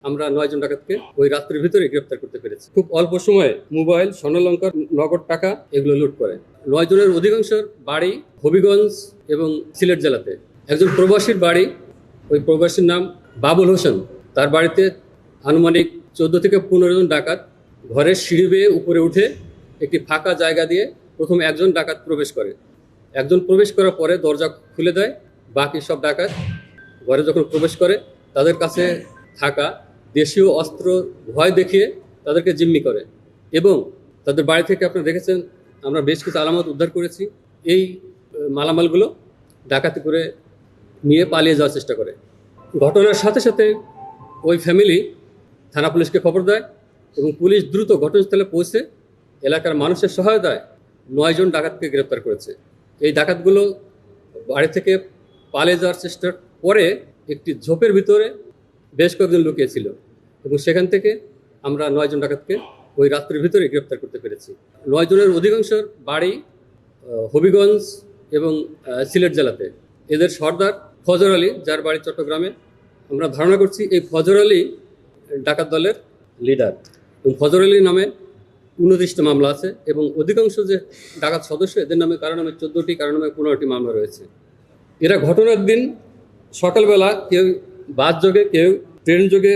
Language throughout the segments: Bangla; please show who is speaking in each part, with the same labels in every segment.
Speaker 1: আমরা 9 জন ডাকাতকে ওই রাত্রির ভিতরে গ্রেপ্তার করতে পেরেছি। খুব অল্প সময়ে মোবাইল, স্বর্ণালংকার, নগদ টাকা এগুলো লুট করে। 9 জনের অধিকাংশের বাড়ি হবিগঞ্জ এবং সিলেট জেলাতে। একজন প্রবাসীর বাড়ি, ওই প্রবাসীর নাম বাবুল হোসেন। তার বাড়িতে আনুমানিক 14 থেকে 15 জন ডাকাত ঘরের সিঁড়ি বেয়ে উপরে উঠে একটি ফাঁকা জায়গা দিয়ে প্রথম একজন ডাকাত প্রবেশ করে। একজন প্রবেশ করার পরে দরজা খুলে দেয়। বাকি সব ডাকাত ঘরে যখন প্রবেশ করে তাদের কাছে থাকা দেশীয় অস্ত্র ভয় দেখিয়ে তাদেরকে জিম্মি করে এবং তাদের বাড়ি থেকে আপনারা দেখেছেন আমরা বেশ কিছু আলামত উদ্ধার করেছি। এই মালামালগুলো ডাকাতি করে নিয়ে পালিয়ে যাওয়ার চেষ্টা করে। ঘটনার সাথে সাথে ওই ফ্যামিলি থানা পুলিশকে খবর দেয় এবং পুলিশ দ্রুত ঘটনাস্থলে পৌঁছে এলাকার মানুষের সহায়তায় 9 জন ডাকাতকে গ্রেপ্তার করেছে। এই ডাকাতগুলো বাড়ি থেকে পালিয়ে যাওয়ার চেষ্টার পরে একটি ঝোপের ভিতরে বেশ কয়েকজন লুকিয়েছিল এবং সেখান থেকে আমরা 9 জন ডাকাতকে ওই রাত্রির ভিতরে গ্রেপ্তার করতে পেরেছি। 9 জনের অধিকাংশের বাড়ি হবিগঞ্জ এবং সিলেট জেলাতে। এদের সর্দার ফজর আলী, যার বাড়ি চট্টগ্রামে। আমরা ধারণা করছি এই ফজর আলী ডাকাত দলের লিডার এবং ফজর আলী নামে 29টি মামলা আছে এবং অধিকাংশ যে ডাকাত সদস্য এদের নামে কারো নামে 14টি, কারো নামে 15টি মামলা রয়েছে। এরা ঘটনার দিন সকালবেলা কেউ বাস যোগে, কেউ ট্রেন যোগে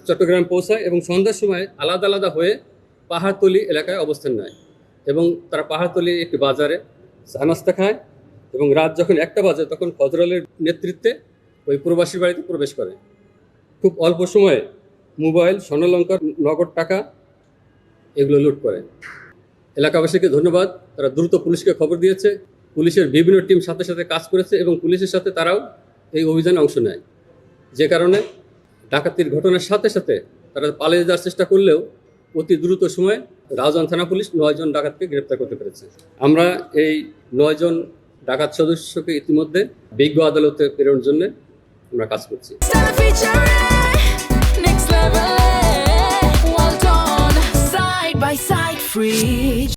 Speaker 1: চট্টগ্রাম পৌঁছায় এবং সন্ধ্যার সময় আলাদা আলাদা হয়ে পাহাড়তলি এলাকায় অবস্থান নেয় এবং তারা পাহাড়তলি একটি বাজারে চা নাস্তা খায় এবং রাত যখন 1টা বাজে তখন ফজর আলীর নেতৃত্বে ওই প্রবাসীর বাড়িতে প্রবেশ করে। খুব অল্প সময়ে মোবাইল, স্বর্ণালংকার, নগদ টাকা এগুলো লুট করে। এলাকাবাসীকে ধন্যবাদ, তারা দ্রুত পুলিশকে খবর দিয়েছে। পুলিশের বিভিন্ন টিম সাথে সাথে কাজ করেছে এবং পুলিশের সাথে তারাও এই অভিযানে অংশ নেয়, যে কারণে ডাকাতির ঘটনার সাথে সাথে তারা পালিয়ে যাওয়ার চেষ্টা করলেও অতি দ্রুত সময়ে রাউজান থানা পুলিশ 9 জন ডাকাতকে গ্রেপ্তার করতে পেরেছে। আমরা এই 9 জন ডাকাত সদস্যকে ইতিমধ্যে বিজ্ঞ আদালতে প্রেরণের জন্য আমরা কাজ করছি।
Speaker 2: Side by side fridge.